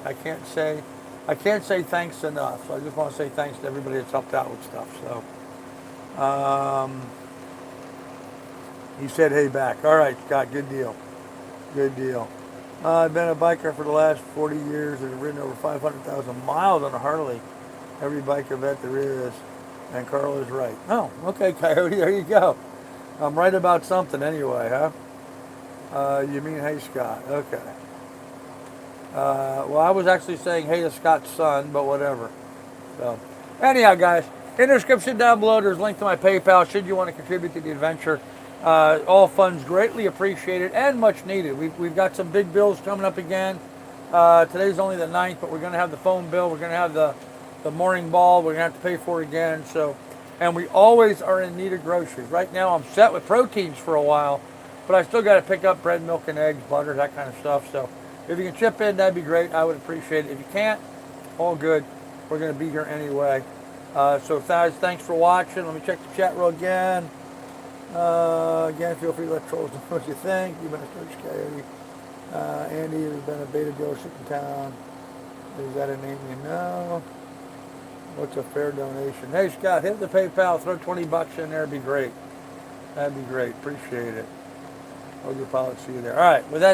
I can't say thanks enough. So I just want to say thanks to everybody that's helped out with stuff. So, he said, hey, back. All right, Scott, good deal. Good deal. I've been a biker for the last 40 years and have ridden over 500,000 miles on a Harley. Every bike event there is. And Carl is right. Oh, okay, Coyote, there you go. I'm right about something anyway, huh? You mean, hey, Scott. Okay. Well, I was actually saying hey to Scott's son, but whatever. So, anyhow, guys, in the description down below, there's a link to my PayPal should you want to contribute to the adventure. All funds greatly appreciated and much needed. We've got some big bills coming up again. Today's only the 9th, but we're going to have the phone bill. We're going to have the morning ball. We're going to have to pay for it again. So, and we always are in need of groceries. Right now, I'm set with proteins for a while, but I still got to pick up bread, milk, and eggs, butter, that kind of stuff. So, if you can chip in, that'd be great. I would appreciate it. If you can't, all good. We're going to be here anyway. So, guys, thanks for watching. Let me check the chat room again. Again, feel free to let trolls know what you think. You've been a search coyote. Andy, there's been a beta dealership in town. Is that a name you know? What's a fair donation? Hey, Scott, hit the PayPal. Throw 20 bucks in there. It'd be great. That'd be great. Appreciate it. Hold your pilot. See you there. All right. With that.